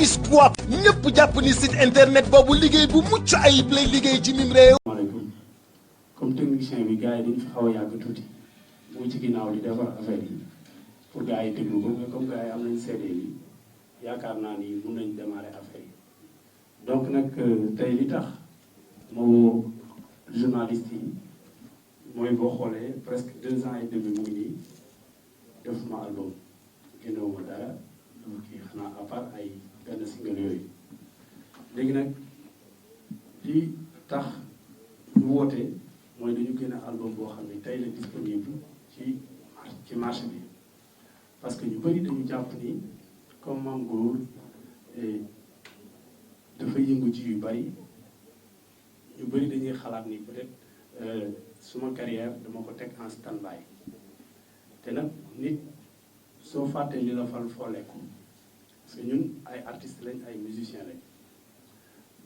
Office 3 ñëpp jàpp ni site internet boobu liggéey bu mucc ayib lay liggéey ci mim réew. Asalaamaaleykum comme technicien bi gars yi dañ fi xaw a yàgg tuuti mu ci ginnaaw di defar affaire yi pour gars yi déglu ko mais comme gars yi am nañ CD yi yaakaar naa ni mun nañ démarrer affaire yi donc nag tey li tax moo journaliste yi mooy boo xoolee presque 2 ans et demi mu ngi nii defuma album génnewuma dara lu kii xanaa à part ay benn single yooyu léegi nag li tax ñu woote mooy dañu génne album boo xam ne tey la disponible ci marché bi parce que ñu bëri dañu jàpp ni comme Mame Goor dafa yëngu ci yu bari ñu bëri dañuy xalaat ni peut-être suma carrière dama ko teg en stand-by te nag nit soo fàttee li la fal fooleeku parce que ñun ay artistes lañ ay musiciens lañ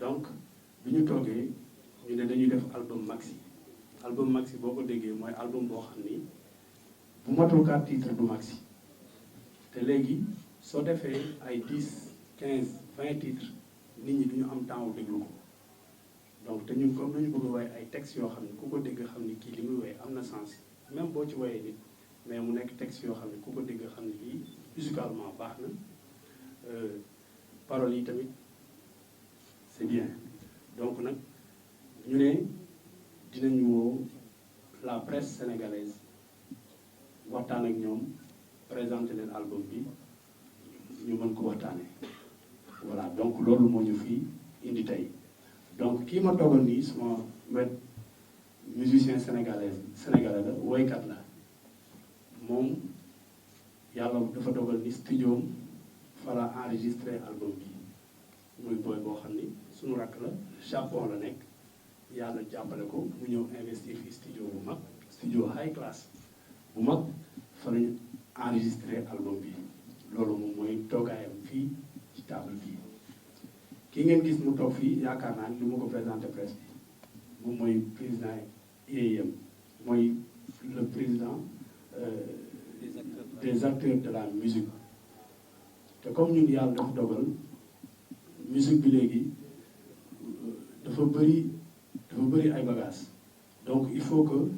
donc bi ñu toogee ñu ne dañuy def album maxi boo ko déggee mooy album boo xam ni bu matul 4 titres du maxi te léegi soo defee ay 10 15 20 titres nit ñi duñu am temps wu déglu ko donc te ñun comme dañu bëgg a woy ay textes yoo xam ne ku ko dégg xam ni kii li muy woy am na sens même boo ci woyee nit mais mu nekk texte yoo xam ne ku ko dégg xam ne lii musicalement baax na paroles yi tamit c'est bien donc nag ñu ne dinañu woo la presse sénégalaise waxtaan ak ñoom présenter leen album bi ñu mën ko waxtaanee voilà donc loolu moo ñu fi indi tey donc kii ma toogal nii sama wet musicien sénégalais la woykat la moom yàlla dafa dogal ni studio fa la enregistré album bi muy booy boo xam ni suñu rakk la Japon la nekk yàlla jàppale ko mu ñëw investir fi studio bu mag studio high class bu mag fa lañu enregistré album bi loolu moom mooy toogaayam fii ci table bi ki ngeen gis mu toog fii yaakaar naa ni li ma ko présenté presse bi moom mooy président IAM mooy le président des acteurs de la musique te comme ñun yàlla dafa dogal musique bi léegi dafa bëri ay bagages donc il faut que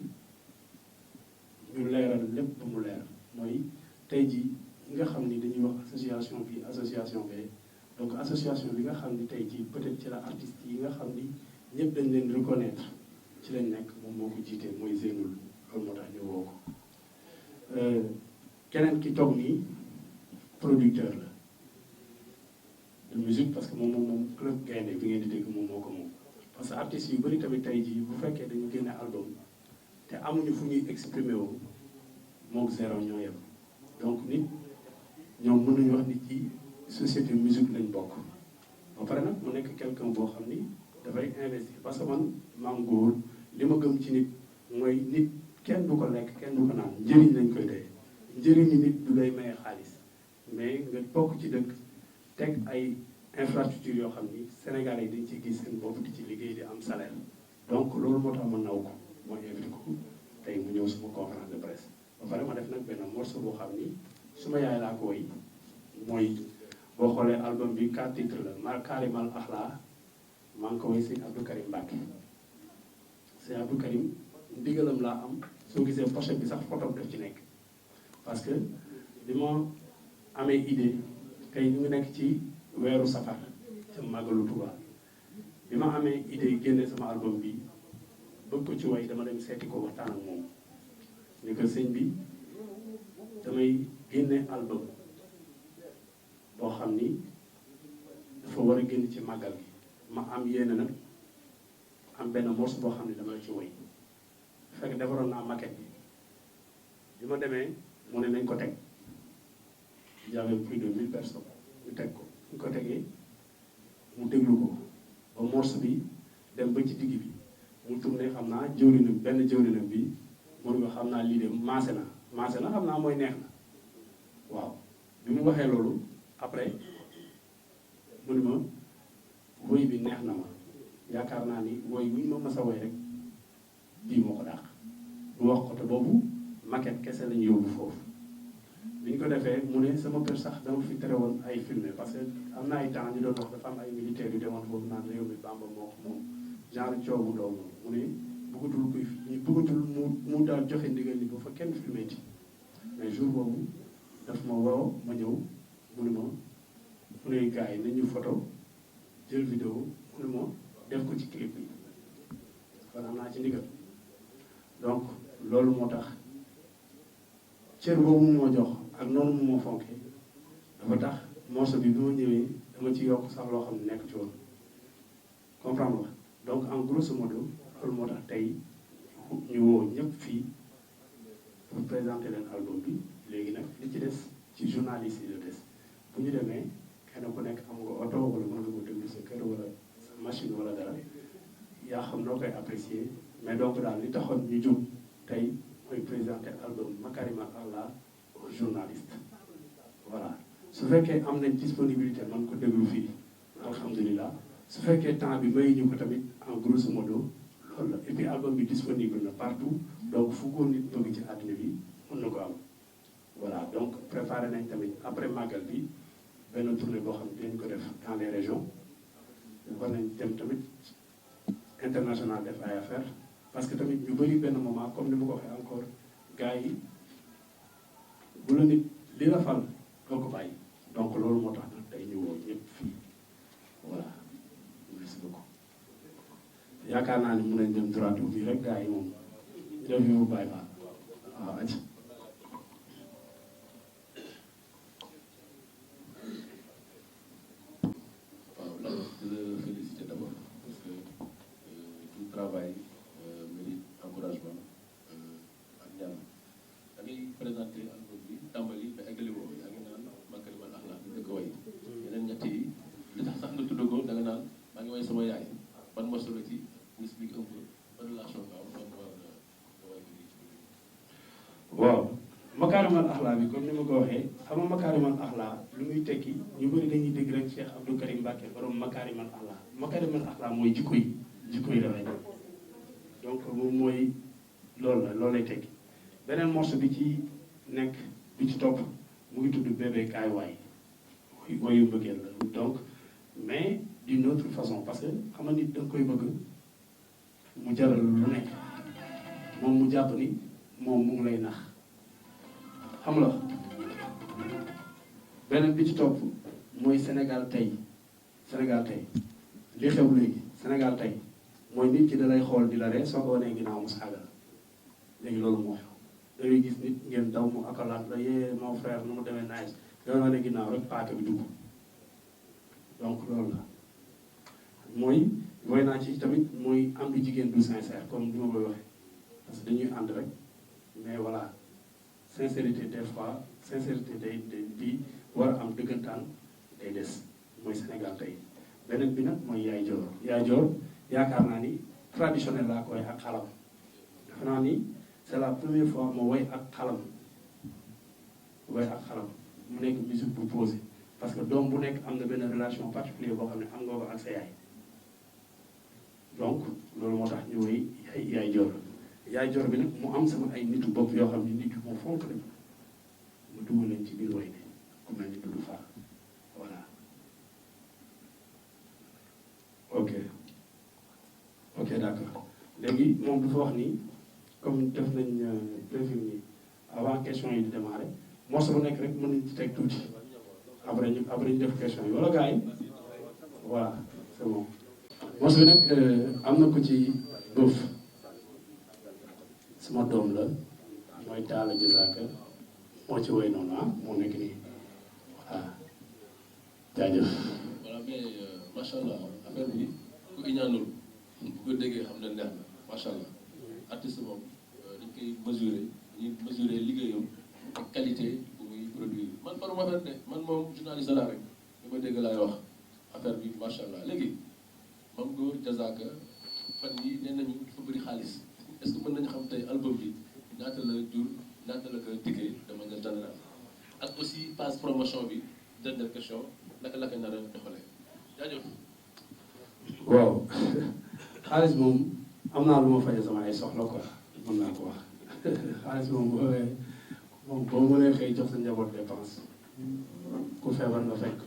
ñu leeral lépp ba mu leer mooy tey jii nga xam ni dañuy wax association bi association bee donc association bi nga xam ni tey jii peut-être ci la artistes yi nga xam ni ñëpp dañ leen reconnaître ci lañ nekk moom moo ko jiitee mooy Zeynoul loolu moo tax ñu woo ko keneen ki toog nii producteur la de musique parce que moom club gaynde bi ngeen di dégg moom moo ko moom parce que artistes yu bëri tamit tey jii bu fekkee dañu génne album te amuñu fu ñuy exprimer wu mook zéro ñoo yem donc nit ñoom mën nañu wax nit ci société musique lañ bokk ba pare nag mu nekk quelqu'un boo xam ni dafay investir parce que man Mame Goor li ma gëm ci nit mooy nit kenn du ko lekk kenn du ko naan njëriñ lañ koy doyee njëriñu nit du lay maye xaalis mais nga bokk ci dëkk teg ay infrastructure yoo xam ni Sénégalais yi dañ ciy gis seen bopp di ci liggéey di am salaire donc loolu moo tax ma naw ko mooy invité ko tey mu ñëw suma conférence de presse ba pare ma def nag benn morceau boo xam ni suma yaay laa ko woy mooy boo xoolee album bi 4 titres la ma Kaarimal Axlaa maa ngi ko woy sëñ Abdou Karim Mbacke sëñ Abdou Karim ndigalam laa am soo gisee pochette bi sax photo def ci nekk parce que bi ma amee idée tey ñu ngi nekk ci weeru safar ca màggalu Tuubaa bi ma amee idée génne sama album bi bëgg ko ci way dama dem seeti ko waxtaan ak moom ni ko sëñ bi damay génne album boo xam ni dafa war a génn ci màggal gi ma am yéene nag am benn morceau boo xam ne dama la ci way fekk defaroon naa maquette bi ma demee mu ne nañ ko teg j'avais plus de 1000 personnes ñu teg ko ñu ko tegee mu déglu ko ba morceau bi dem ba ci digg bi mu tourné xam naa jëwrinam benn jëwrinam bi mu ne ko xam naa lii de maase na xam naa mooy neex na waaw bi mu waxee loolu après mu ne ma woy bi neex na ma yaakaar naa ni woy bu ñu ma mës a woy rek bii moo ko dàq mu wax ko te boobu maquette kese lañu yóbbu foofu bi ñu ko defee mu ne sama kër sax dama fi tere woon ay filmer parce que am na ay temps ñu doon wax dafa am ay militaires yu demoon foofu naan réew mi Bamba moo ko moom genre coow bu ndaw moom mu ne bëggatul kuy bëggatul mu daal joxe ndigal ni ba fa kenn filmé ci mais jour boobu daf ma woo ma ñëw mu ne ma mu ne gars yi nañu photo jël vidéo mu ne ma def ko ci clip bi kon am naa ci ndigal donc loolu moo tax cër boobu moo jox ak noonu mu moo fonkee dafa tax morceau bi ma ñëwee dama ci yokk sax loo xam ne nekk ci woon comprendre nga donc en grosso modo loolu moo tax tey ñu woo ñëpp fii pour présenter leen album bi léegi nag li ci des ci journaliste yi la des bu ñu demee kenn ku nekk am nga oto wala mën nga ko déglu sa kër wala sa machine wala dara yaa xam noo koy apprécier mais donc daal li taxoon ñu jóg tey mooy présenter album Makarimal Akhlaq aux journalistes voilà su fekkee am nañ disponibilité man ko déglu fii alhamdulilah su fekkee temps bi may ñu ko tamit en grosso modo loolu la et puis album bi disponible na partout donc fu ko nit bëgg ci àddina bi mën na ko am voilà donc préparé nañ tamit après màggal bi benn tournée boo xam ne dinañ ko def dans les régions war nañ dem tamit international def ay affaire parce que tamit ñu bëri benn moment comme ni ma ko waxee encore gars yi bu la nit li la fal doo ko bàyyi donc loolu moo tax nag tey ñu woo ñëpp fii voilà merci beaucoup yaakaar naa ni mën nañ dem droit bi rek gars yi moom def yu bàyyi ba waaw aj waaw la di la féliciter d'abord parce que tout travail mérite encouragement ak ñaan da ngay présenter album bi tàmbali ba eggali woo yaa ngi naan Makarimal Akhlaq bi dëkk way yeneen ñett yi li tax sax nga tudd ko da nga naan maa ngi way sama yaay ban morceau la ci nga explique un peu ban relation nga am ban war nga way ko ci waaw Makarimal Akhlaq bi comme ni ma ko waxee xam nga Makarimal Akhlaq lu muy tekki ñu bëri dañuy dégg rek Cheikh Abdou Karim Mbacké borom Makarimal Akhlaq Makarimal Akhlaq mooy jikko yi dafay donc moom mooy loolu la loolu lay tekki beneen morceau bi ci nekk bi ci topp mu ngi tudd bébé kaay waay wayu mbëggeel la donc mais d'une autre façon parce que xam nga nit da nga koy bëgg mu jaral lu nekk moom mu jàpp ni moom mu ngi lay nax xam la beneen bi ci topp mooy Sénégal tey li xew léegi Sénégal tey mooy nit ki da lay xool di la ree soo ko wanee ginnaaw mu saaga la léegi loolu moo xew da ngay gis nit ngeen daw mu akalaat la yee mon frère nu mu demee nice nga wane ginnaaw rek paaka bi dugg donc loolu la mooy woy naa ci tamit mooy am du jigéen du sincère comme du ma koy waxee parce que dañuy ànd rek mais voilà sincérité des fois sincérité day bi war a am dëggantaan day des mooy Sénégal tey beneen bi nag mooy yaay joor yaakaar naa ni traditionnel laa koy ak xalam dafa naa ni c'est la première fois ma woy ak xalam mu nekk musique bu posé parce que doom bu nekk am na benn relation particulière boo xam ne am nga ko ak sa yaay donc loolu moo tax ñu woy yaay joor bi nag mu am sama ay nitu bopp yoo xam ne nit yu moom fonk lañu mu dugal leen ci biir woy bi ku mel ni Doudou Fall voilà ok d'accord léegi moom dafa wax ni comme def nañ prévu ni avant question yi di démarrer morceau bu nekk rek mën nañ ci teg tuuti après ñu def question yi wala gars yi voilà c'est bon morceau bi nag am na ko ci bëf sama doom la mooy Talla Diazaka moo ci woy noonu moo nekk nii voilà jaajëf. voilà mais macha allah affaire bi ku iñaanul bu ko déggee xam ne neex na macha allah artiste moom dañ koy mesurer liggéeyam ak qualité bu muy produire man faruma fen de man moom journaliste laa rek li ma dégg laay wax affaire bi macha allah léegi Mame Goor Diazaka fan yi nee nañu dafa bëri xaalis est-ce que mën nañu xam tey album bi ñaata la jur ñaata la ko dikkee de manière générale ak aussi phase promotion bi dernière question naka la ko nar a doxalee jaajëf. waaw xaalis moom am naa lu ma faje sama ay soxla quoi mën naa ko wax xaalis moom moom boo mënee xëy jox sa njaboot dépense ku feebar nga fekk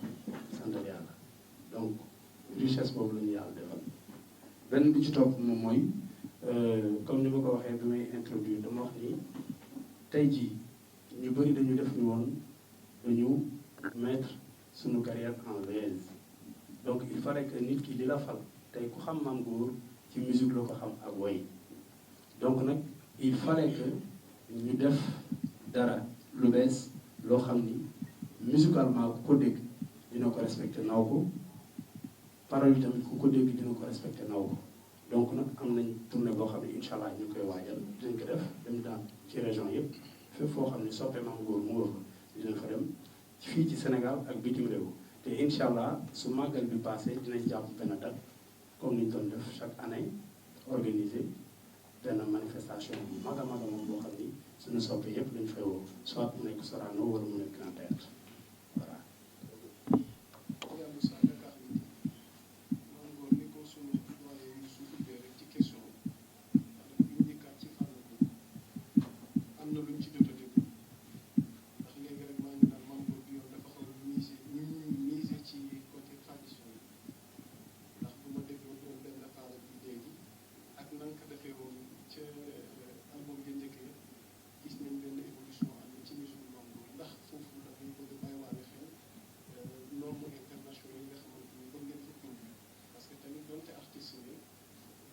sant yàlla donc richesse boobu la ñu yàlla defal. benn bi ci topp moom mooy comme ni ma ko waxee bi may introduire dama wax ni tey jii ñu bëri dañu def ni woon dañu mettre suñu carrière en veille donc il fallait que nit ki di la fal tey ku xam Mame Goor ci musique la ko xam ak woy donc nag il fallait que ñu def dara lu bees loo xam ni musicalement ku ko dégg dina ko respecté naw ko parole yi tamit ku ko dégg dina ko respecté naw ko donc nag am nañ tournée boo xam ne incha allah ñu ngi koy waajal dinañ ko def dem daan ci région yëpp fépp foo xam ne soppe Mame Goor mu nga fa dinañ fa dem fii ci Sénégal ak bitim réew te incha allah su màggal bi passé dinañ jàpp benn date comme ni ñu doon def chaque année organiser benn manifestation bu mag a mag a mag boo xam ni suñu soppe yëpp dañ fay woo soit mu nekk Sorano wala mu nekk Grand Théâtre voilà.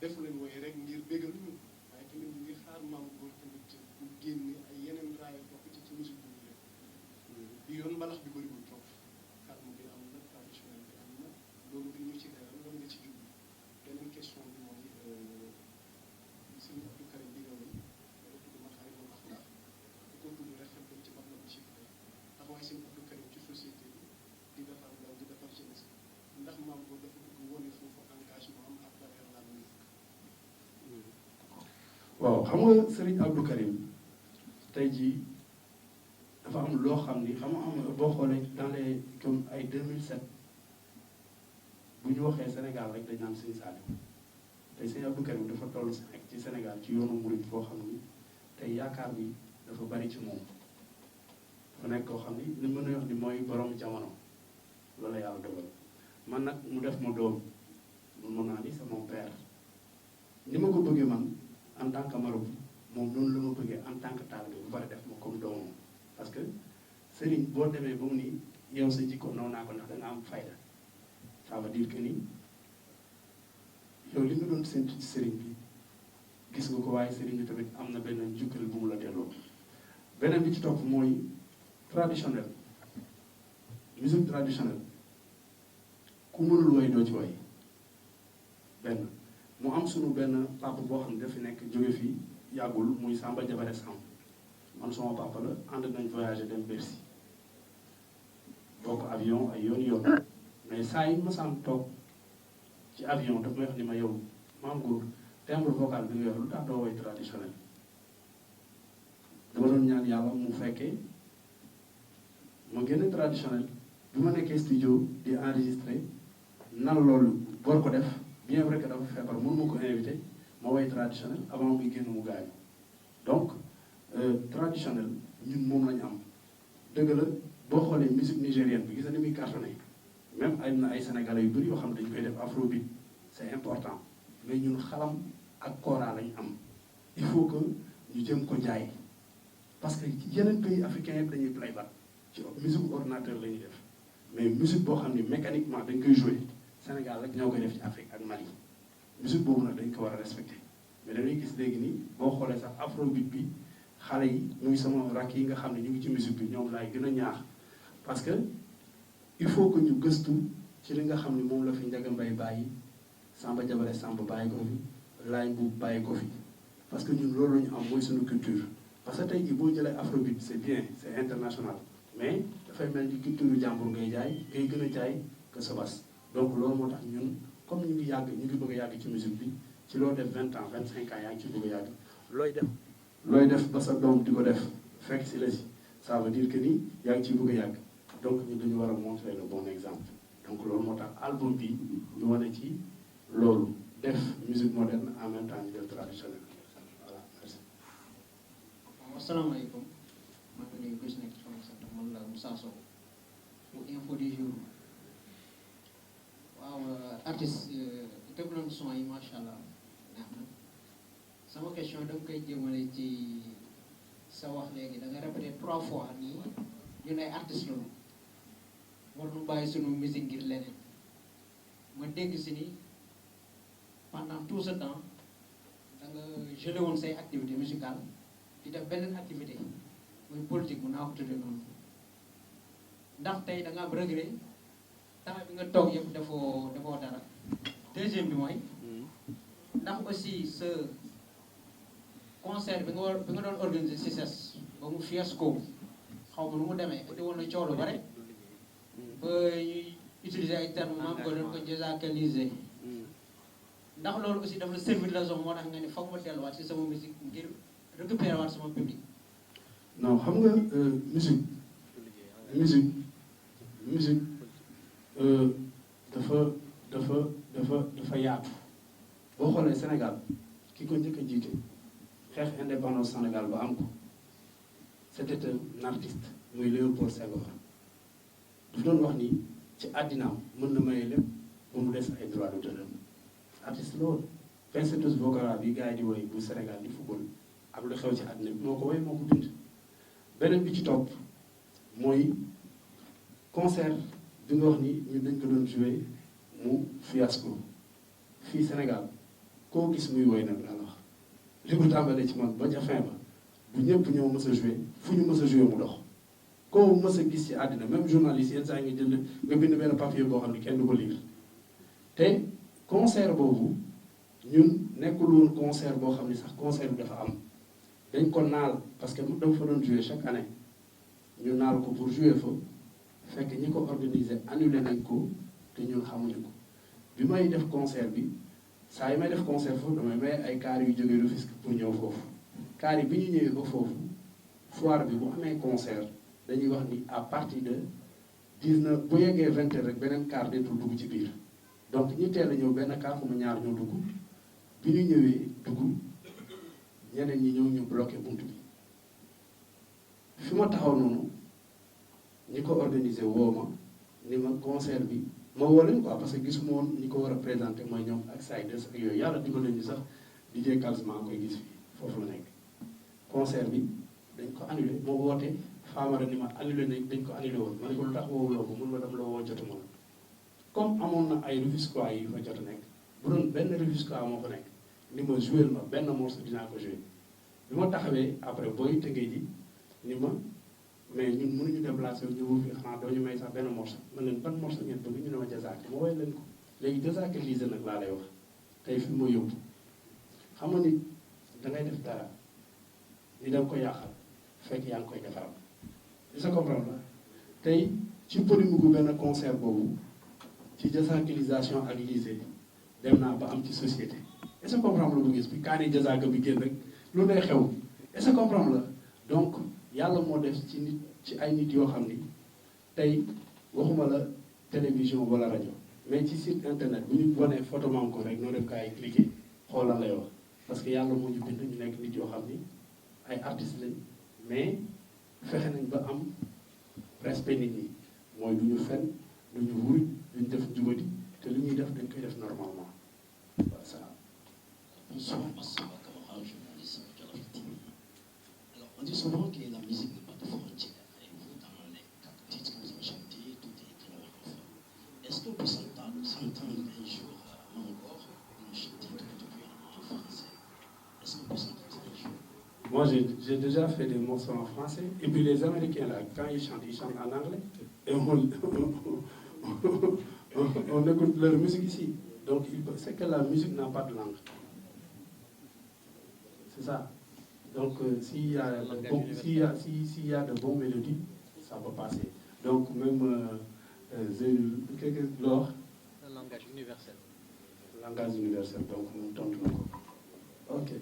defu leen woy rek ngir bégal ñu waaye tamit ñu ngi xaar Mame Goor tamit bu génne ay yeneen raaya bokk ci musique bi ñu def bi yoon mbalax bi bëriwul trop calme bi am na traditionnel bi am na loolu bi ñu ci leeral loolu nga ci jublu beneen question bi mooy sëñ Abdou Karim bi nga woy wala tudd Makaarimul Axlaaq bu ko tudd rek xel ci wax la bu ci taxawaay sëñ Abdou Karim ci société bi di defar ndaw di defar jeunesse ndax Mame Goor dafa bëgg wone foofu engagement am à travers la musique. waaw xam nga Serigne Abdou Karim tey jii dafa am loo xam ni xam nga am boo xoolee dans les comme ay 2007 bu ñu waxee Sénégal rek dañ naan Serigne Saliou tey Serigne Abdou Karim dafa toll ci Sénégal ci yoonu murid foo xam ni tey yaakaar bi dafa bari ci moom dafa nekk koo xam ni li mën a wax ni mooy borom jamono loolu la yàlla dogal man nag mu def ma doom mun naa ni c'est mon père ni ma ko bëggee man en tant que marabout moom noonu la ma bëggee en tant que taalibe bu bari def ma comme doomam parce que sëriñ boo demee ba mu ni yow sa jikko noonu naa ko ndax da nga am fayda ça veut dire que ni yow li nga doon séntu ci sëriñ bi gis nga ko waaye sëriñ bi tamit am na benn njukkal bu mu la delloo beneen bi ci topp mooy traditionnel musique traditionnelle ku mënul woy doo ci woy benn mu am sunu benn papa boo xam ne dafa nekk jóge fii yàggul muy Samba Jabare Samb man sama papa la ànd nañ voyager dem Bercy bokk avion ay yoon mais saa yi ma saan toog ci avion daf may wax ni ma yow Mame Goor timbre vocal bi nga yor lu tax doo woy traditionnel dama doon ñaan yàlla mu fekkee ma génne traditionnel bi ma nekkee studio di enregistré nan loolu bor ko def bien vrai que dafa feebar mën ma ko invité ma woy traditionnel avant muy génn mu gaañu donc traditionnel ñun moom lañu am dëgg la boo xoolee musique nigérienne bi gis na ni muy cartonné même ay na ay sénégalais yu bëri yoo xam ne dañu koy def afrobeat c'est important mais ñun xalam ak kora lañu am il faut que ñu jëm ko jaay parce que yeneen pays africains yëpp dañuy playback ci musique ordinateur la ñuy def mais musique boo xam ne mécaniquement dañ koy jouer Sénégal rek ñoo koy def ci Afrique ak Mali musique boobu nag dañ ko war a respecté mais dañuy gis léegi nii boo xoolee sax afrobeat bi xale yi muy sama rakk yi nga xam ne ñu ngi ci musique bi ñoom laay gën a ñaax parce que il faut que ñu gëstu ci li nga xam ne moom la fi Ndiaga Mbaye bàyyi Samba Jabare Samb bàyyi ko fi Laye Mbuub bàyyi ko fi parce que ñun loolu la ñu am mooy suñu culture parce que tey jii boo jëlee afrobeat c'est bien c'est international mais dafay mel ni culture jàmbur ngay jaay ngay gën a jaay que sa bas donc loolu moo tax ñun comme ñu ngi bëgg a yàgg ci musique bi ci loo def 20 ans 25 ans yaa ngi ci bëgg a yàgg looy def ba sa doom di ko def fekk si la si ça veut dire que ni yaa ngi ciy bëgg a yàgg donc ñun dañu war a montrer le bon exemple donc loolu moo tax album bi ñu wane ci loolu def musique moderne en même temps ñu def traditionnel voilà merci. asalaamaaleykum maa ngi bés nekk sama sant man la Moussa Sow bu info du jour waaw artiste dégloon son yi macha allah neex na sama question dama koy jëmale ci sa wax léegi da nga répété 3 fois nii ñun ay artistes lañu war nu bàyyi sunu musique ngir leneen ma dégg si ni pendant tout ce temps da nga gelé woon say activité musicale di def beneen activité muy politique mun naa ko tuddee noonu ndax tey da nga am regret temps bi nga toog yëpp defoo dara. Deuxième bi mooy ndax aussi sa concert bi nga doon organiser CICES ba mu fiasco xaw ma nu mu demee indi woon na coow lu bare ba ñuy utiliser ay termes maam ko doon ko désacraliser ndax loolu aussi dafa la servir raison moo tax nga ni foog ma delluwaat si sama musique ngir récupérer waat sama public. non xam nga musique dafa yaatu boo xoolee Sénégal ki ko njëkk a jiite xeex indépendance Sénégal ba am ko c'était un artiste muy Léopold Senghor daf doon wax ni ci àddinaam mën na maye lépp ba mu des ay droit d'auteur artiste la woon Vincentus Bocara bi gars yi di woy bu Sénégal di football ak lu xew ci àddina bi moo ko woy moo ko bind beneen bi ci topp mooy concert bi nga wax ni ñun dañ ko doon joué mu fiasco fii Sénégal koo gis muy woy nag laa la wax li ko tàmbalee ci man ba ca fin ba du ñëpp ñoo mës a joué fu ñu mës a joué mu dox koo mës a gis ci àddina même journaliste yenn saa ngi jël nga bind benn papier boo xam ne kenn du ko lire te concert boobu ñun nekkul woon concert boo xam ne sax concert bi dafa am dañ ko naal parce que dama fa doon joué chaque année ñu naal ko pour jouer fa fekk ñi ko organiser annulé nañ ko te ñun xamuñu ko bi may def concert bi saa yi may def concert foofu damay may ay kaar yu jógee Rufisque pour ñëw foofu kaar yi bi ñu ñëwee ba foofu foire bi bu amee concert dañuy wax ni à partir de 19 bu yeggee 20 heures rek beneen kaar deetul dugg ci biir donc ñi teel a ñëw benn kaar xuma ñaar ñoo dugg bi ñu ñëwee dugg ñeneen ñi ñëw ñu bloqué bunt bi fi ma taxaw noonu ñi ko organisé woo ma ni ma concert bi ma woo leen quoi parce que gisuma woon ñi ko war a présenté mooy ñoom ak Saïdes ak yooyu yàlla dimbali ñu sax DJ Kalsma koy gis fii foofu la nekk concert bi dañ ko annulé moo woote Famara ni ma annulé nañ dañ ko annulé woon ma ne ko lu tax woowuloo ko mun ma dem la woo jotuma la comme amoon na ay Rufisquois yi fa jot a nekk bu doon benn Rufisquois moo fa nekk ni ma joué ma benn morceau dinaa ko joué bi ma taxawee après booy tëggee ji ni ma mais ñun mënuñu déplacé wu ñëw fi xanaa doo ñu may sax benn morceau man leen ban morceau ngeen bëgg ñu ne ma jazaak ma woy leen ko léegi jazaak lise nag laa lay wax tey fi ma yóbbu xam nga ni dangay def dara ni danga ko yàqal fekk yaa ngi koy defaral li sa comprendre la tey ci polémique gu benn concert boobu ci jasakalisation ak lycée dem naa ba am ci société est-ce que comprendre la bu gis bi kaani jasaka bi génn rek lu lay xew est-ce que comprendre la donc yàlla moo def ci nit ci ay nit yoo xam ni tey waxuma la télévision wala rajo mais ci site internet bu ñu wanee photo maam ko rek noo def kaa yi cliquer xoolal lay wax parce que yàlla moo ñu bind ñu nekk nit yoo xam ni ay artistes lañ mais fexe nañ ba am respect nit ñi mooy du ñu fen du ñu wuruj duñ def jubadi te li ñuy def dañ koy def normalement voilà ça. Bonsoir, Massamba Camara, journaliste de Jolof TV. Alors, on dit souvent que la musique n'a pas de frontières. Et vous, dans les 4 titres que vous avez chantés, tout est écrit en wolof. Est-ce qu'on peut s'entendre un jour à Mangor nous chanter tout particulièrement en français? Est-ce qu'on peut s'entendre un jour? Moi, j'ai déjà fait des morceaux en français. Et puis les Américains, là, quand ils chantent en anglais. Et on écoute leur musique ici. Donc, c'est que la musique n'a pas de langue. C'est ça. Donc, s'il y a de bonnes mélodies, ça va passer. Donc, même l'or. Un langage universel. Langage universel. Donc, nous tentons. Ok.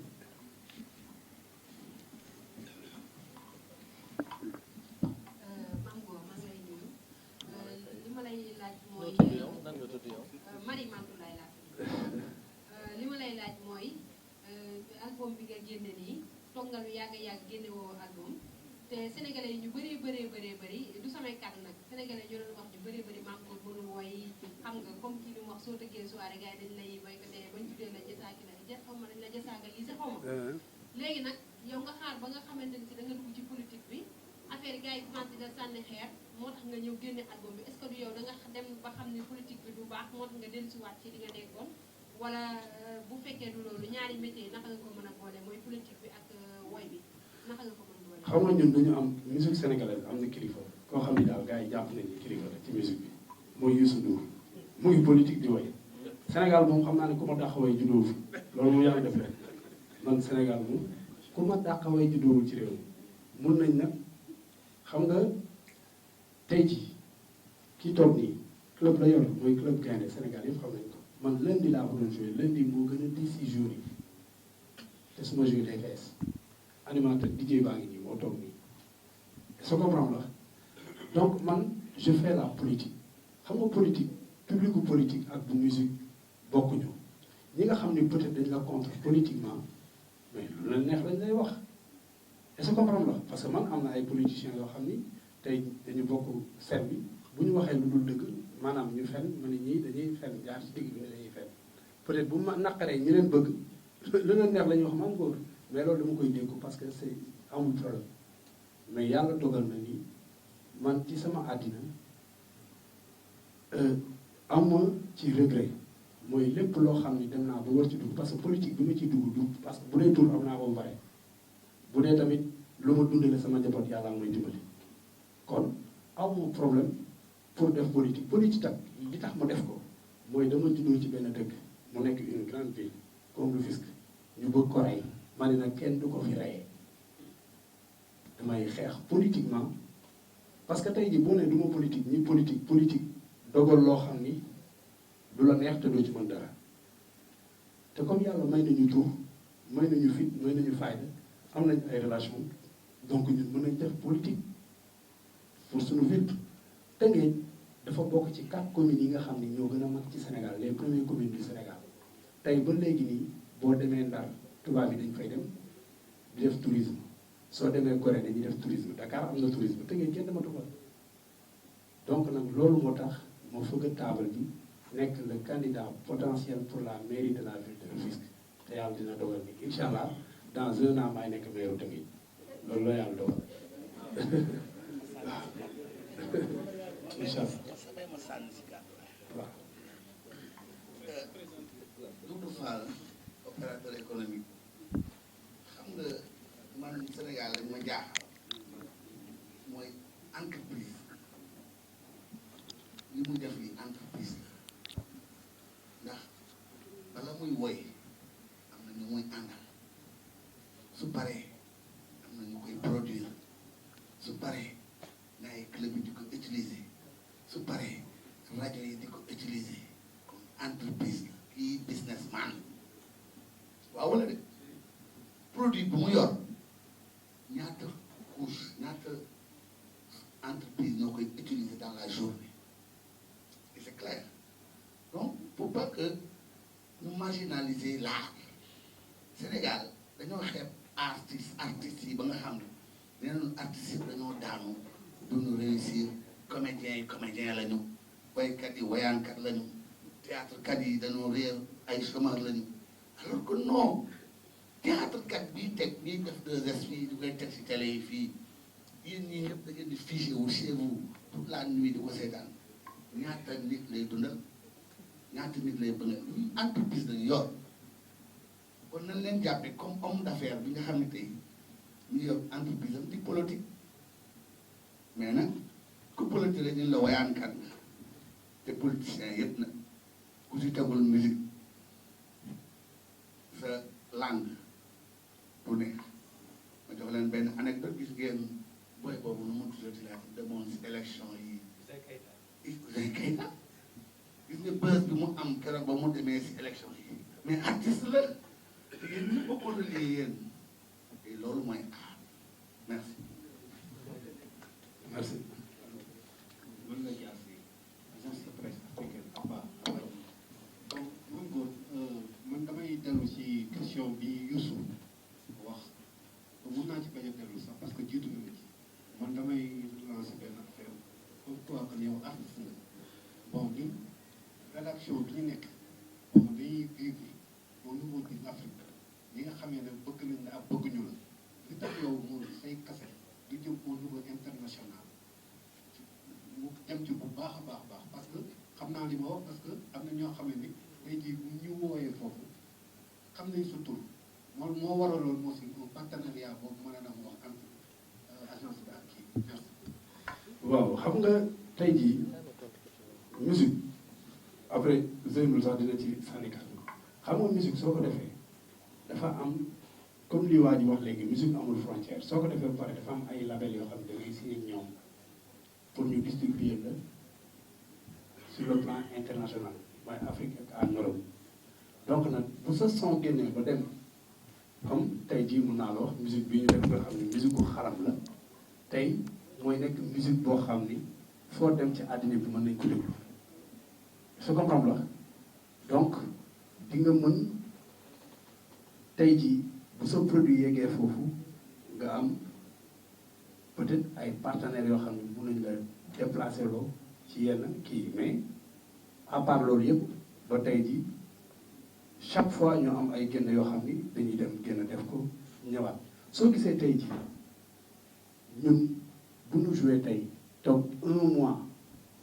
Marie Mantoulaye laa li ma lay laaj mooy album bi nga génne nii toog nga lu yàgg génne woo album te sénégalais yi ñu bëri du samay kàddu nag sénégalais yi ñu doon wax ñu bëri maam ko mënul woy xam nga comme kii li mu wax soo tëggee soirée gars yi dañ lay boycotté bañ tuddee la jësaaki la xaw ma dañ la jësaaga lii sa xaw ma léegi nag yow nga xaar ba nga xamante ni si da nga dugg ci politique bi affaire yi gars yi commencé da sànni xeer moo tax nga ñëw génne album bi est ce que du yow da nga dem ba xam ne politique bi du baax moo tax nga dellusiwaat ci li nga nekkoon wala bu fekkee du loolu ñaari métier naka nga ko mën a boole mooy politique bi ak woy bi naka nga ko mën a boole. xam nga ñun dañu am musique sénégalaise am na kilifa koo xam ne daal gars yi jàpp nañu kilifa la ci musique bi mooy Youssou Ndour mu ngi politique di woy Sénégal moom xam naa ne ku ma dàq way juddoo fi loolu moom yàlla def rek man Sénégal moom ku ma dàq way juddoowul ci réew mi mun nañ nag xam nga tey jii kii toog nii club la yor mooy club gaynde Sénégal yëpp xam nañ ko man lundi laa ko doon joué lundi moo gën a diis si jour yi te suma joué day fees animateur DJ baa ngi nii moo toog nii est-ce que comprendre la donc man je fais la politique xam nga politique publicu politique ak bu musique bokkuñu ñi nga xam ne peut-être dañ la contre politiquement mais lu la neex lañ lay wax est-ce que comprendre la parce que man am na ay politiciens yoo xam ni tey dañu bokk scène bi bu ñu waxee lu dul dëgg maanaam ñu fen ma ne ñii dañuy fen jaar ci digg bi ne dañuy fen peut-être bu ma naqaree ñu leen bëgg lu leen neex la ñuy wax man góor mais loolu dama koy dénku parce que c'est amul problème mais yàlla dogal na ni man ci sama àddina am ci regret mooy lépp loo xam ni dem naa ba war ci dugg parce que politique bi ma ciy dugg du parce que bu dee tur am naa ko ba pare bu dee tamit lu ma dundale sama njaboot yàlla mooy dimbali kon amoo problème pour def politique politique tak li tax ma def ko mooy dama juddoo ci benn dëkk mu nekk une grande ville comme Rufisque ñu bëgg ko rey ma ne nag kenn du ko fi reyee damay xeex politiquement parce que tey jii boo nee du ma politique ñi politique dogal loo xam ni du la neex te doo ci mën dara te comme yàlla may nañu tur may nañu fit may nañu fayda am nañ ay relation donc ñun mën nañ def politique pour suñu ville Tëngéej dafa bokk ci 4 communes yi nga xam ni ñoo gën a mag ci Sénégal les premières communes du Sénégal tey ba léegi nii boo demee Ndar tubaab yi dañ fay dem di def tourisme soo demee Gorée dañuy def tourisme Dakar am na tourisme Tëngéej kenn dematu fa donc nag loolu moo tax moo fëgg table bi nekk le candidat potentiel pour la mairie de la ville de Rufisque te yàlla dina dogal ni incha allah dans 1 an maay nekk maire Tëngéej loolu la yàlla dogal waaw incha allah waaw. Doudou Fall opérateur économique xam nga man Sénégal lañ ma jaaxal mooy entreprise li muy def ni entreprise la ndax bala muy woy am na ñu muy àndal su paree am na ñu koy produire su paree na ay club yi di ko utiliser su paree rajo yi di ko utiliser comme entreprise la kii businessman waaw wala de produit bu mu yor ñaata couche ñaata entreprise ñoo koy utiliser dans la journée et c'est clair donc pour pas que ñu marginaliser l'art Sénégal dañoo xeeb artistes yi ba nga xam ne nee nañu artistes yi dañoo daanu duñu réussir comédien lañu waykat yi wayaankat lañu théâtre kat yi dañoo réer ay chômeurs lañu alors que non théâtre kat bii teg bii def 2S fii di koy teg ci télé yi fii yéen ñii ñëpp da ngeen di figé wu chez vous toute la nuit di ko seetaan ñaata nit lay dundal ñaata nit lay bëgg entreprise dañu yor kon nañ leen jàppe comme homme d'affaires bi nga xam ne tey ñu yor entreprise am di politique mais nag ku politique la ñu la wayaankat nga te politiciens yëpp nag ku si tegul musique sa langue bu neex ma jox leen benn anecdote gis ngeen booy boobu nu mu tuddati la demoon si élection yi Ouzin Keita gis nga bës bi mu am keroog ba mu demee si élection yi mais artiste la te yéen ñi bokkoon na lii yéen te loolu mooy art merci merci. mën nga jaar si agence de presse africaine APA donc mën góor man damay dellu ci question bi Youssou wax mun naa ci bañ a dellu sax parce que jiitu na ma ci nekk bon dañuy vivre au niveau de l'Afrique ñi nga xamee ne bëgg nañ la ak bëgguñu la li tax yow moom say kase du jëm au niveau international mu dem ci bu baax a baax parce que xam naa li ma wax parce que am na ñoo xam ne ni tey jii bu ñu wooyee foofu xam nañ sa tur moo waraloon moo si un partenariat boobu mën a dem wax entre agence bi ak kii merci. waaw xam nga tey jii musique après Zeynoul sax dina ci sànni kàddu xam nga musique soo ko defee dafa am comme li waa ji wax léegi musique amul frontière soo ko defee ba pare dafa am ay label yoo xam ne da ngay signé ak ñoom pour ñu distribuer la sur le plan international mooy Afrique ak en Europe donc nag bu sa son génnee ba dem comme tey jii mun naa la wax musique bi ñu def nga xam ne musique bu xaram la tey mooy nekk musique boo xam ni foo dem ci àddina bi mën nañ ko déglu je comprends la donc di nga mën tey jii bu sa produit yeggee foofu nga am peut-être ay partenaires yoo xam ne mun nañ la déplacer loo ci yenn kii mais à part loolu yëpp ba tey jii chaque fois ñu am ay génn yoo xam ni dañuy dem génn def ko ñëwaat soo gisee tey jii ñun bu ñu joué tey toog 1 mois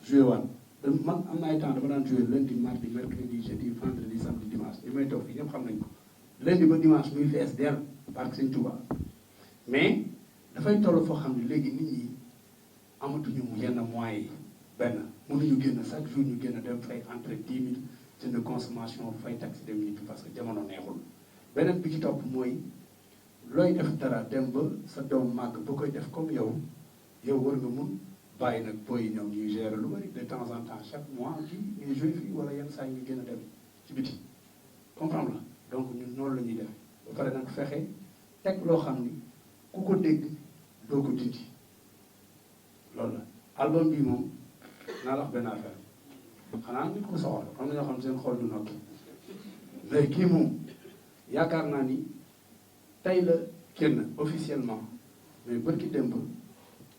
joué waat man am na ay temps dama daan joué lundi mardi mercredi jeudi vendredi samedi dimanche li may toog fii ñëpp xam nañ ko lundi ba dimanche muy fees dell parce que Sëñ Tuubaa mais dafay toll foo xam ne léegi nit ñi amatuñu yenn moyens yi benn mënuñu génn chaque jour ñu génn dem fay entre 10 000 jënd consommation fay taxi dem ñibbi parce que jamono neexul beneen bi ci topp mooy looy def dara dem ba sa doom màgg ba koy def comme yow war nga mun bàyyi nag booy ñoom ñuy gérer lu bari de temps en temps chaque mois kii ngay joué fii wala yenn saa yi ñu gën a dem ci biti comprendre la donc ñun noonu la ñuy def ba pare nag fexe teg loo xam ni ku ko dégg doo ko dindi loolu la album bi moom naa la wax benn affaire xanaa nit ko soxor am na ñoo xam seen xol du nokki mais kii moom yaakaar naa ni tey la kenn officiellement mais bërki démb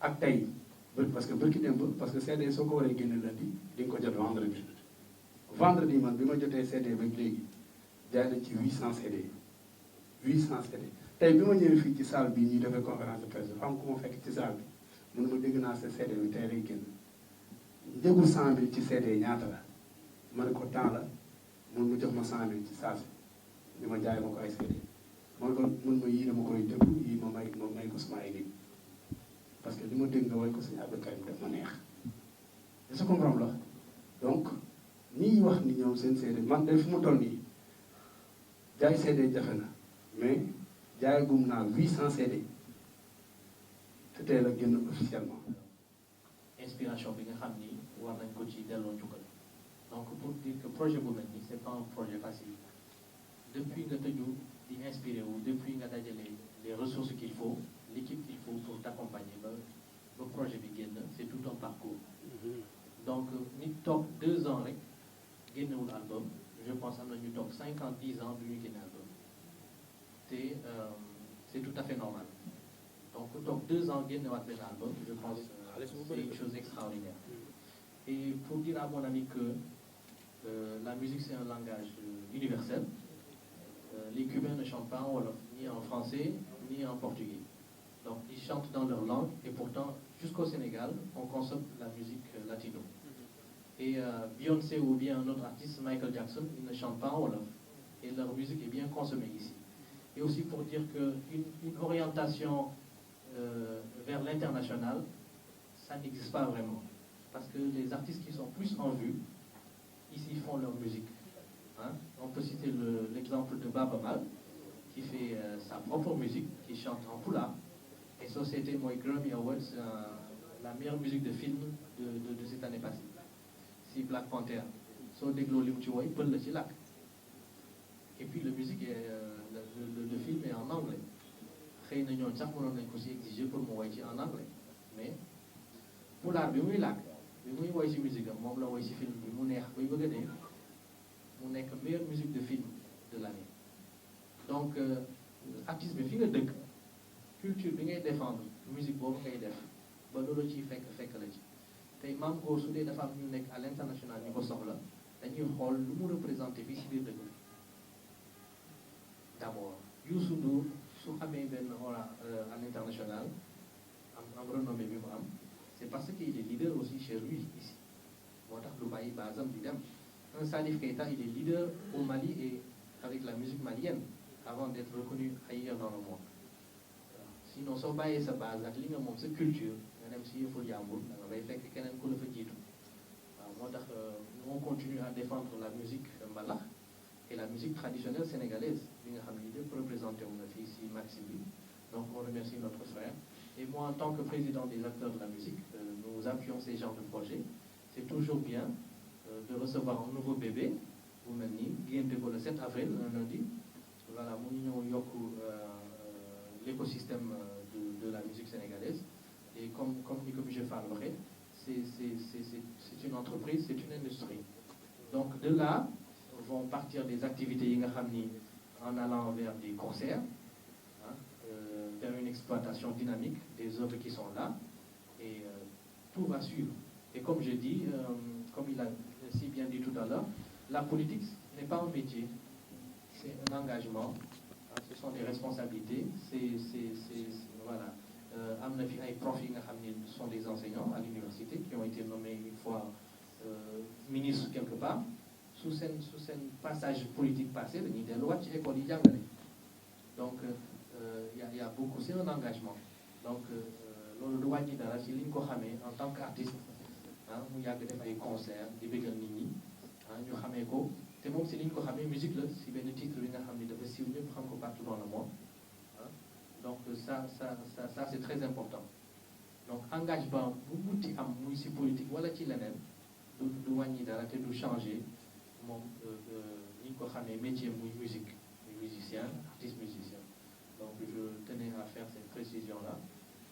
ak tey parce que bërki démb parce que CD soo ko waree génne lundi di nga ko jot vendredi man bi ma jotee CD ba léegi jaay nañ ci 800 CD 800 CD tey bi ma ñëwee fii ci salle bi ñuy defee conférence de presse dafa am ku ma fekk ci salle bi mu ne ma dégg naa sa CD bi tey lay génn njëgu 100 000 ci CD ñaata la ma ne ko temps la mun ma jox ma 100 000 ci saasi ni ma jaay ma ko ay CD man ko mun ma yii dama koy déglu yii ma may ko sama ay nit parce que li ma dégg nga way ko Sëñ Abdou Karim daf ma neex est-ce que comprendre la donc ñiy wax ni ñoom seen CD man de fu mu toll nii jaay CD jafe na mais jaayagum naa 800 CD te tey la génn officiellement. inspiration bi nga xam ni war nañ ko ci delloo njukkal donc pour dire que projet bu mel nii c'est pas un projet facile depuis nga tëju di inspiré wu depuis nga dajale les ressources qu'il faut l'équipe qu'il faut pour t'accompagner ba projet bi génn c'est tout un parcours donc nit toog 2 ans rek génnewul album je pense am na ñu toog 5 ans 10 ans du ñu génne album te c'est tout à fait normal donc toog 2 ans génnewaat benn album je pense c'est une chose extraordinaire et pour dire à mon ami que la musique c'est un langage universel les Cubains ne chantent pas en wolof ni en français ni en portugais donc ils chantent dans leur langue et pourtant jusqu'au Sénégal on consomme la musique latino et Beyoncé ou bien un autre artiste Michael Jackson ils ne chantent pas en wolof et leur musique est bien consommée ici et aussi pour dire que une orientation vers l'international ça n'existe pas vraiment parce que les artistes qui sont plus en vue ici font leur musique hein? On peut citer l'exemple de Baaba Maal qui fait sa propre musique qui chante en pulaar et Société mooy Grammy Awards la meilleure musique de film de cette année passée si Black Panther soo dégloo li mu ci woy pël la ci làkk et puis la musique est le film est en anglais xëy na ñooñu sax mënoon nañ ko si exiger pour mu woy ci en anglais mais pulaar bi muy làkk bi muy woy ci musique am moom la woy ci film bi mu neex bay bëgg a dee mu nekk meilleure musique de film de l'année donc artiste bi fi nga dëkk culture bi ngay défendre musique boobu ngay def ba loolu ciy fekk la ci tey Mame Goor su dee dafa am ñu nekk à l'international ñu ko soxla dañuy xool lu mu représenté fii si biir dëkk bi d'abord Youssou Ndour su xamee benn aura à l'international am renommée bi mu am c'est parce qu'il est leader aussi chez lui ici moo tax lu bàyyi basam di dem un Salif Keita il est leader au Mali et avec la musique malienne avant d'être reconnu ailleurs dans le monde sinon soo bàyyee sa base ak li nga moom sa culture nga dem si yëful jàmbur da nga bay fekk keneen ku la fa jiitu waaw moo tax on continue à défendre la musique mbalax et la musique traditionnelle sénégalaise bi nga xam ne lépp représenté wu na fii si Maxime bi donc on remercie notre frère et moi en tant que président des acteurs de la musique nous appuyons ces genres de projets c'est toujours bien de recevoir un nouveau bébé bu mel ni ngénte ko le 7 avril un lundi voilà mu ñëw yokk l'écosystème de la musique sénégalaise et comme ni ko monsieur Fall waxee c'est une entreprise c'est une industrie donc de là vont partir des activités yi nga xam ni en allant vers des concerts vers une exploitation dynamique des œuvres qui sont là et tout va suivre et comme je dis comme il a si bien dit tout à l'heure la politique n'est pas un métier c'est un engagement ce sont des responsabilités voilà am na fi ay profs yi nga xam ne sont des enseignants à l'université qui ont été nommés une fois ministres quelque part sous seen passage politique passé dañuy delluwaat ci école yi jàngale donc y a beaucoup c'est un engagement donc loolu du wàññi dara ci li ñu ko xamee en tant qu'artiste mu yàgg def ay concert di bëggal nit ñi ñu xamee ko te moom si li ñu ko xamee musique la si benn titre bi nga xam ni dafa siiw ñëpp xam ko partout dans le monde donc ça c'est très important donc engagement bu munti am muy si politique wala ci leneen du wàññi dara te du changer moom ni ñu ko xamee métier muy musique muy musicien artiste musicien donc je tenais à faire cette précision là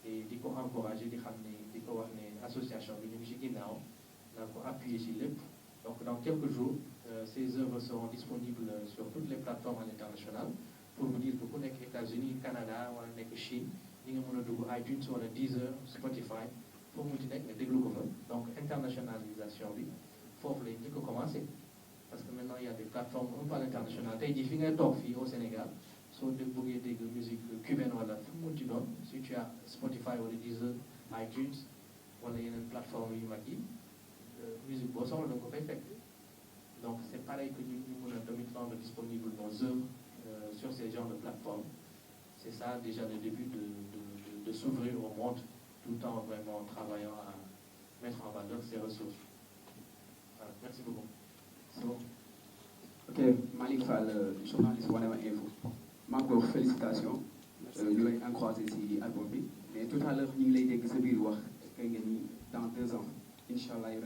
et di ko encourager di xam ne di ko wax ne association bi ñu ngi ci ginnaaw naa ko appuyer ci lépp donc dans quelques jours ces œuvres seront disponibles sur toutes les plateformes à l'international pour vous dire que ku nekk États-Unis Canada wala nekk Chine ñi nga mën a dugg iTunes wala Deezer Spotify foofu mu ci nekk nga déglu ko fa donc internationalisation bi foofu lay njëkk a commencé parce que maintenant il y a des plateformes un peu à l'international tey jii fi ngay toog fii au Sénégal soo bëggee dégg musique cubaine wala fu mu ci doon si tu as Spotify wala Deezer iTunes wala yeneen plateforme yu mag yi musique boo soxla da nga ko fay fekk donc c'est pareil que ñu mën a tamit rendre disponible nos œuvres sur ces genres de plateformes c'est ça déjà le début de s'ouvrir au monde tout en vraiment travaillant à mettre en valeur ces ressources voilà merci beaucoup c'est bon. Ok Malick Fall journaliste Wanema Info maa ngi koy wax félicitations ñu lay encourager ci album bi mais tout à l'heure ñu ngi lay dégg sa biir wax kay nga ni dans 2 ans incha allah yow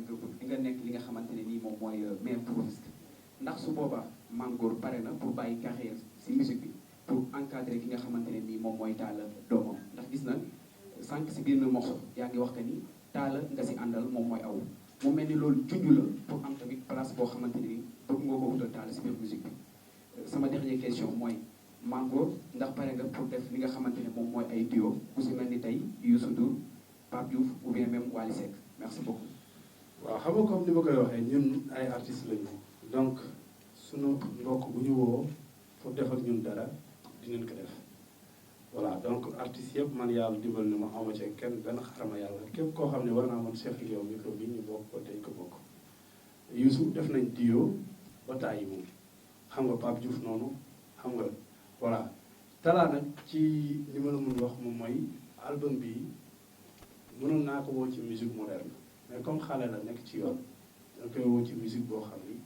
nga nekk li nga xamante ne nii moom mooy meilleur prophète ndax su boobaa Mame Goor pare na pour bàyyi carrière ci musique bi pour encadrer ki nga xamante ne nii moom mooy Talla doomam ndax gis na sànq ci biir morceau yaa ngi wax que ni Talla nga ci àndal moom mooy aw mu mel ni loolu junj la pour am tamit place boo xamante ne nii bëgg nga ko wutal Talla ci biir musique bi sama dernière question mooy Mame Goor ndax pare nga pour def li nga xamante ne moom mooy ay duo ku ci mel ni tey Youssou Ndour Pape Diouf ou bien même Wally Seck merci beaucoup. waaw xam nga comme ni ma koy waxee ñun ay artistes lañu donc sunu mbokk bu ñu woo pour def ak ñun dara dinañ ko def voilà donc artistes yëpp man yàlla dimbal na ma awma ci kenn benn xarama yàlla képp koo xam ne war naa mën seq yow micro bi ñu bokk ko tey ko bokk Youssou def nañ duo ba tàyyi moom xam nga Pape Diouf noonu xam nga voilà Talla nag ci li ma la mun wax moom mooy album bi mënoon naa ko woo ci musique moderne mais comme xale la nekk ci yoon da koy woo ci musique boo xam ni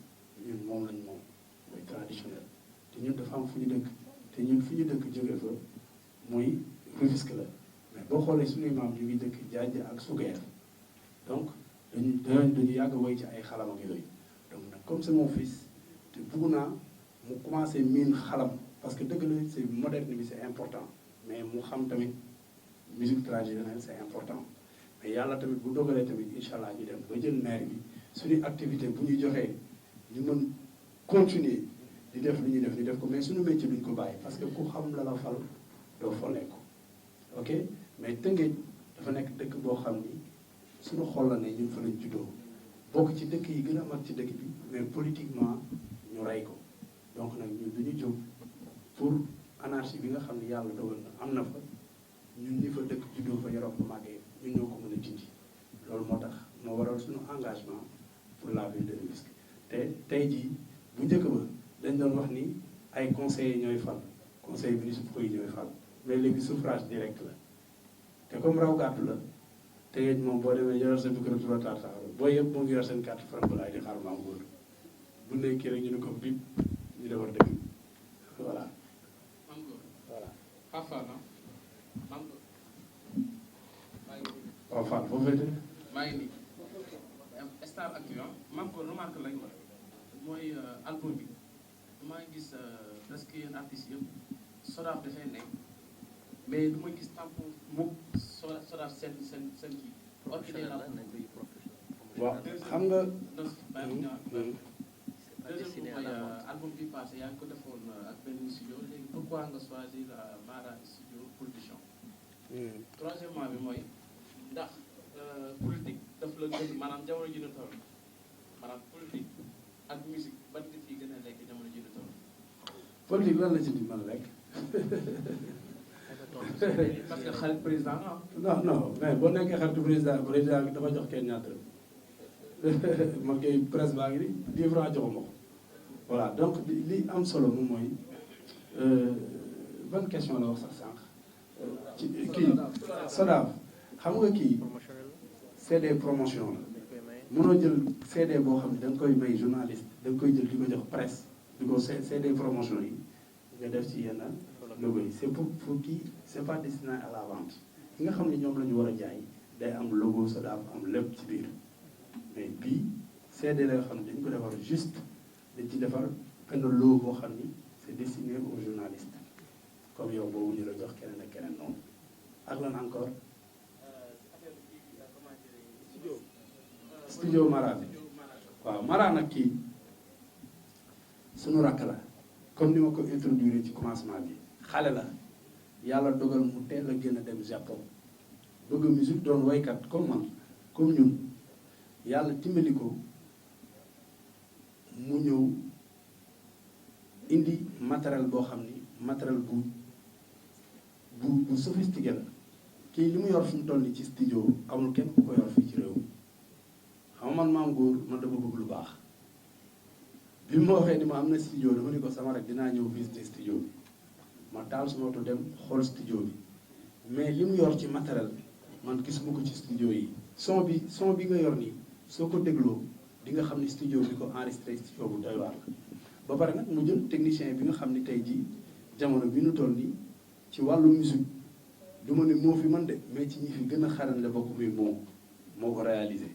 ñun moom lañ moom mooy traditionnel te ñun dafa am fu ñu dëkk te ñun fu ñu dëkk jóge fa muy Rufisque la mais boo xoolee suñuy maam ñu ngi dëkk Jaaj ak Sugeer donc dañu yàgg woy ci ay xalam ak yooyu donc nag comme c'est mon fils te bugg naa mu commencé miin xalam parce que dëgg la c'est moderne bi c'est important mais mu xam tamit musique traditionnelle c'est important mais yàlla tamit bu dogalee tamit incha allah ñu dem ba jël maire bi suñu activité bu ñu joxee ñu mën continuer di def li ñuy def ñu def ko mais suñu métier duñ ko bàyyi parce que ku xam la la fal doo folee ko ok mais Tëngéej dafa nekk dëkk boo xam ni suñu xol la ne ñun fa lañ juddoo bokk ci dëkk yi gën a mag ci dëkk bi mais politiquement ñu rey ko donc nag ñun duñu jóg pour anarchie bi nga xam ne yàlla dogal na am na fa ñun ñi fa dëkk juddoo fa yoroo fa màggee ñun ñoo ko mën a dindi loolu moo tax moo waral suñu engagement pour la ville de Rufisque te tey jii bu njëkk ba dañ doon wax ni ay conseillers ñooy fal conseil municipaux yi ñooy fal mais léegi suffrage direct la te comme raw gàddu la te ngeen moom boo demee yoral sa micro trottoir taxaw boo yëpp moo ngi yor seen carte Franc-Balaye di xaar Mame Goor bu nekkee rek ñu ne ko bip ñu defar dëkk voilà. Mame Goor voilà. Pape Fall ah Mame Goor maa ngi nii. Pape Fall foofu féete. maa ngi nii Star Actu Mame Goor remarque lañ wax mooy album bi maa ngi gis presque yéen artistes yëpp Sodav dafay nekk mais du ma gis tampon mukk Sodav seen kii. professionnel la nañ koy waaw xam nga. deuxième mooy album bi passé yaa ngi ko defoon ak benn studio léegi pourquoi nga choisir Mara studio production. troisièmement bi mooy ndax politique daf la gën maanaam jamono ji ñu toll maanaam politique ak musique ban nga ciy gën a lekk jamono ji ñu toll. politique lan la ci di mën a lekk. parce que xarit président ah. non non mais boo nekkee xaritu président président bi dafa jox kenn ñaata man kay presse baa ngi ni 10 francs joxuma ko voilà donc li am solo moom mooy ban question la wax sax sànq ci kii Sodav xam nga kii CD promotion la mënoo jël CD boo xam ne da nga koy may journaliste da nga koy jël di ko jox presse di ko CD promotion yi nga def ci yenn logo yi c'est pour kii c'est pas destiné à la vente yi nga xam ne ñoom la ñu war a jaay day am logo Sodav am lépp ci biir mais bii CD la nga xam ne dañu ko defar juste dañ ci defar benn logo boo xam ni c'est destiné aux journalistes comme yow boobu ñu la jox keneen ak keneen noonu ak lan encore studio Mara bi waaw Mara nag kii suñu rakk la comme ni ma ko introduire ci commencement bi xale la yàlla dogal mu teel a gën a dem Japon bëgg musique doon waykat comme man comme ñun yàlla dimbali ko mu ñëw indi matériel boo xam ni matériel bu sophistiqué la kii li mu yor fi mu toll nii ci studio amul kenn ku ko yor fii ci réew mi xam nga man Mame Goor man dama bëgg lu baax bi ma waxee ni ma am na studio dama ni ko sama rek dinaa ñëw visiter studio bi ma taal suma oto dem xool studio bi mais li mu yor ci matériel man gisuma ko ci studio yi son bi nga yor nii soo ko dégloo di nga xam ni studio bi ko enregistré studio bu doy waar la ba pare nag mu jël technicien bi nga xam ni tey jii jamono bi nu toll nii ci wàllu musique du ma ne moo fi man de mais ci ñi fi gën a xaran la bokk muy moo ko réalisé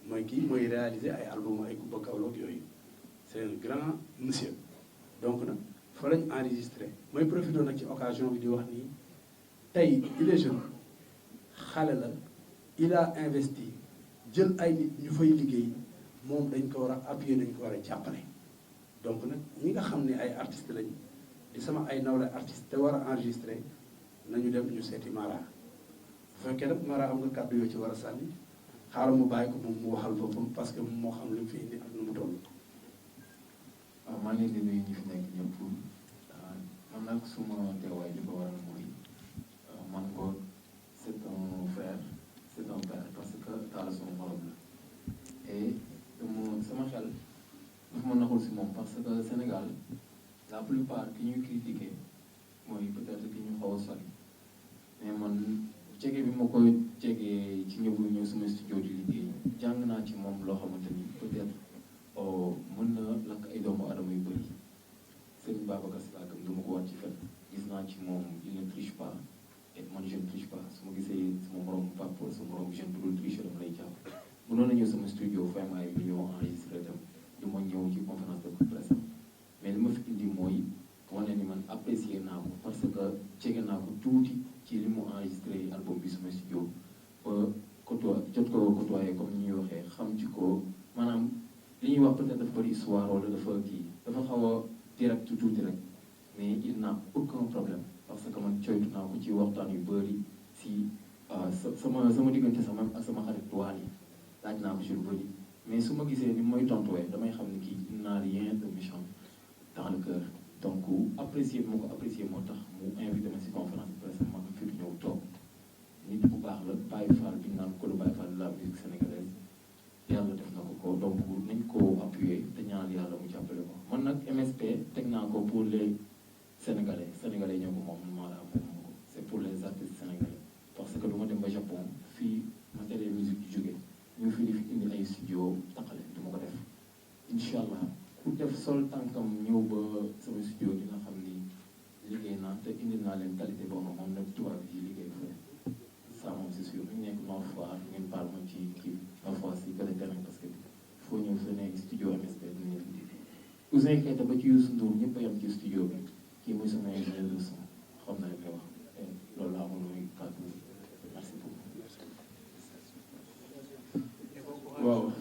mooy kii mooy réalisé ay album ay Kumba Kawloog yooyu c'est un grand monsieur donc nag fa lañ enregistré mooy profité nag ci occasion bi di wax nii tey il est jeune xale la il a investi jël ay nit ñu fay liggéey moom dañ ko war a appuyer dañ ko war a jàppale donc nag ñi nga xam ne ay artistes lañ di sama ay nawle artiste te war a enregistré nañu dem ñu seeti Mara bu fekkee nag Mara am nga kàddu yoo ci war a sànni xaaral mu bàyyi ko moom mu waxal boppam parce que moom moo xam li mu fi indi ak nu mu toll. waaw maa ngi leen di nuyu ñi fi nekk ñëpp man nag suma teewaay li ko waral mooy Mame Goor c'est un frère c'est un père parce que Talla sama morom la et sama xel dafa ma naxul si moom parce que Sénégal la plupart ki ñuy critiquer mooy peut-être ki ñu xaw a sori mais man jege bi ma koy jegee ci ñëw sama studio di liggéey jàng naa ci moom loo xamante ni peut-être mën na lakk ay doomu adama yu bëri Serigne Babacar Sy laa gëm du ma ko war ci fen gis naa ci moom il ne triche pas et man je ne triche pas su ma gisee sama morom papa sama morom jeune bu dul triche dama lay jàpp mënoon na ñëw sama studio vraiment ay millions enregistré dem du ma ñëw ci conférence de presse mais li ma fi indi mooy wane ni man apprécier naa ko parce que jege naa ko tuuti ci li mu enregistré album bi sama studio ba jot ko côtoyé comme ni ñuy waxee xam ci ko maanaam li ñuy wax peut-être dafa bëri histoire wala dafa kii dafa xaw a direct tuuti rek mais il n'a aucun problème parce que man coytu naa ko ci waxtaan yu bëri si sama diggante sama ak sama xarit Waly laaj naa ko ci lu bëri mais su ma gisee ni mooy tontuwee damay xam ne kii n'a rien de méchant dans le cœur donc apprécier moo ko apprécier moo tax mu invité ma si conférence de presse ma fi ñëw toog nit bu baax la Baye Fall bi naan ko lu Baye Fall la musique sénégalaise yàlla def na ko donc nañ ko appuyer te ñaan yàlla mu jàppale ko man nag MSP teg naa ko pour les sénégalais ñoo ko moom man maa la am ko c'est pour les artistes sénégalais parce que du ma dem ba Japon fii matériel musique yu jóge ñu fi di fi indi ay studio taqale du ma ko def incha allah ku def sol tànkam ñëw ba sama studio dina xam ni liggéey naa te indil naa leen qualité boobu moom nag tubaab yi liggéey fële ça moom c'est sûr ñu nekk Nord Foire ngeen baal ma ci kii Nord Foire si côté terrain parce que foo ñëw fa ne studio MSP dinañ fi di Ouzin Keita ba ci Youssou Ndour ñëpp a yem ci studio bi kii mooy sama ingénieur de son xam na li may wax loolu laa amoon muy kàddu merci beaucoup. waaw.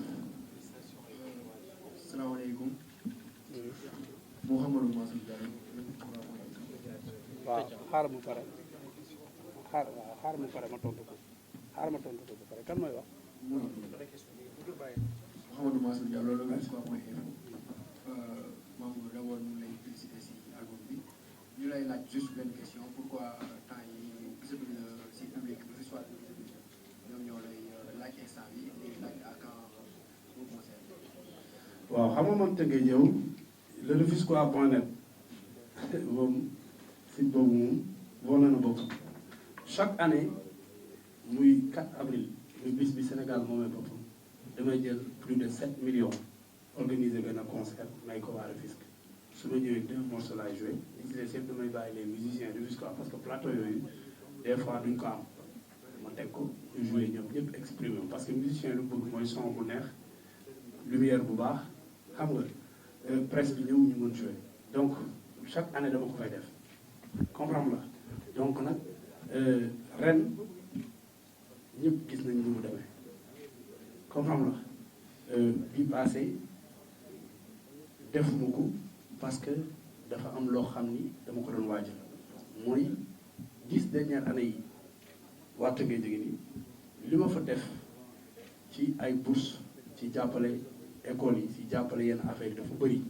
salaamaaleykum. Mouhamadou Mansour Diallo. waaw xaaral mu pare xaaral mu pare ma tontu ko xaaral ma tontu ko ba pare kan mooy wax. Mouhamadou Mansour Diallo loolu la quoi mooy info. Mamadou d'abord ñu lay féliciter si album bi ñu lay laaj juste benn question pourquoi temps yi gisatuñ la si public bi que ce soit ñoom ñoo lay laaj instant bi di laaj à quand au concert. waaw xam nga man tënkee ñëw le Rufisquois.net moom site boobu moom wane na boppam chaque année muy 4 avril muy bis bi Sénégal moomee boppam damay jël plus de 7 millions organiser benn concert may ko waa Rufisque su ma ñëwee 2 morceaux laay joué li ci des yëpp damay bàyyi les musiciens Rufisquois parce que plateau yooyu des fois duñ ko am ma teg ko ñu joué ñëpp exprimer parce que musicien lu bëgg mooy son bu neex lumière bu baax xam nga presse bi ñëw ñu mën jouer donc chaque année dama ko fay def comprendre la donc nag ren ñëpp gis nañ ni mu demee comprendre la bi passé defuma ko parce que dafa am loo xam ni dama ko doon waajal mooy 10 dernières années yi waa Tëngéej jege nii li ma fa def ci ay bourse ci jàppale école yi ci jàppale yenn affaire yi dafa bëri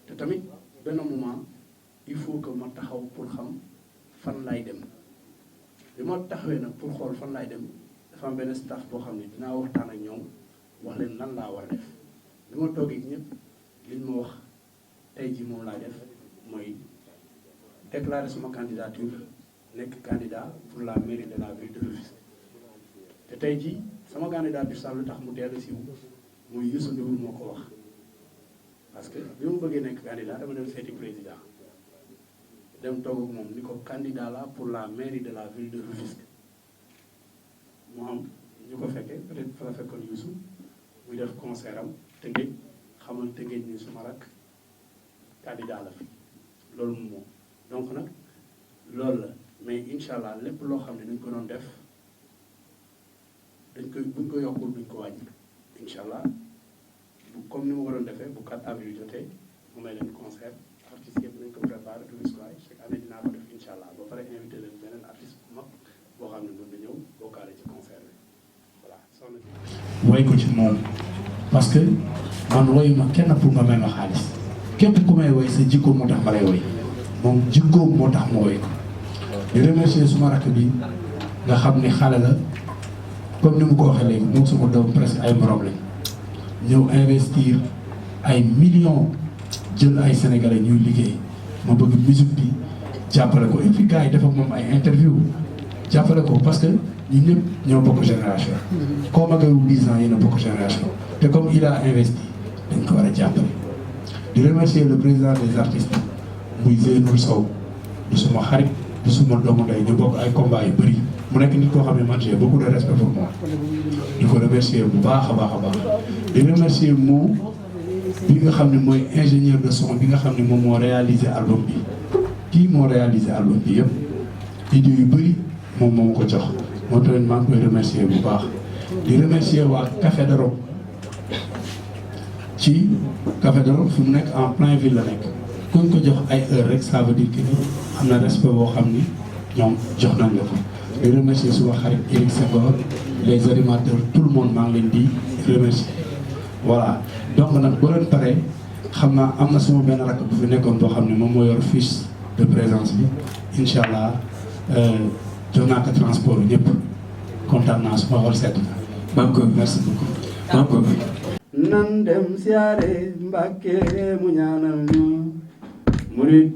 te tamit benn moment il faut que ma taxaw pour xam fan laay dem li ma taxawee nag pour xool fan laay dem dafa am benn staff boo xam ne dinaa waxtaan ak ñoom wax leen lan laa war a def li ma toogee ñëpp liñ ma wax tey jii moom laa def mooy déclarer sama candidature nekk candidat pour la mairie de la ville de Rufisque te tey jii sama candidature sax lu tax mu teel a siiw muy Youssou Ndour moo ko wax parce que bi mu bëggee nekk candidat dama dem seeti président dem toog ak moom ni ko candidat la pour la mairie de la ville de Rufisque mu am ñu ko fekkee peut-être fa la fekkoon Youssou muy def concert am Tëngéej xamal Tëngéej ni suma rak candidat la fi loolu moom donc nag loolu la mais incha allah lépp loo xam ne dañ ko doon def dañ koy buñ ko yokkul duñ ko wàññi incha allah bu comme ni ma ko doon defee bu 4 avril jotee mu may leen concert artistes yëpp nañ ko préparé Rufisque chaque année dinaa ko def incha allah ba pare invité leen beneen artiste bu mag boo xam ne mën na ñëw bokkaale ci concert bi voilà soxna woy ko ci moom parce que man woyuma kenn pour nga may ma xaalis képp ku may woy sa jikko moo tax ma lay woy moom jikkoom moo tax ma woy ko di remercier suma rakk bi nga xam ni xale la comme ni mu ko waxee léegi moom sama doom presque ay morom lañ ñëw investir ay millions jël ay sénégalais ñuy liggéey ma bëgg musique bi jàppale ko et puis gars yi def ak moom ay interview jàppale ko parce que ñun ñëpp ñoo bokk génération koo magawul 10 ans yéen a bokk génération te comme il a investi dañ ko war a jàppale di remercier le président des artistes muy Zeynoul Sow du suma xarit du suma doomu ndey ñu bokk ay combat yu bëri mu nekk nit koo xam ne man j'ai beaucoup de respect pour moi di ko remercier bu baax a baax a baax di remercier moo bi nga xam ne mooy ingénieur de son bi nga xam ne moom moo réalisé album bi kii moo réalisé album bi yëpp idée yu bëri moom moo ko jox moo tax maa ngi koy remercier bu baax di remercier waa Café de Rome ci Café de Rome fi mu nekk en plein ville la nekk kuñ ko jox ay heure rek ça veut dire que ni am na respect boo xam ni ñoom jox nañ la ko di remercier suma xarit Eric Senghor les animateurs tout le monde maa ngi leen di remercier voilà donc nag boo leen paree xam naa am na sama benn rakk bu fi nekkoon boo xam ne moom moo yor fiche de présence bi incha allah jox naa ko transport ñëpp kontaan naa suma xol seet na. Banko merci beaucoup. Banko. nan dem siyaare Mbàkke mu ñaanal ñu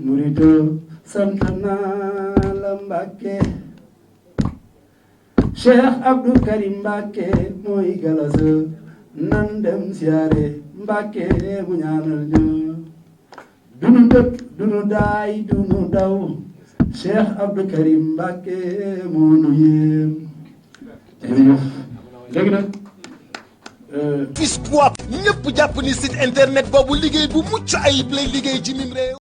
murito sant naa la Mbàkke Cheikh Abdou Karim Mbàkke mooy galasa nan dem siyaare Mbàkke mu ñaanal ñu dunu dëkk dunu daay dunu daw Cheikh Abdou Karim Mbàkke moo nu yéem jërëjëf léegi nag Fils Poids ñëpp jàpp ni site internet boobu liggéey bu mucc ayib lay liggéey ci mim réew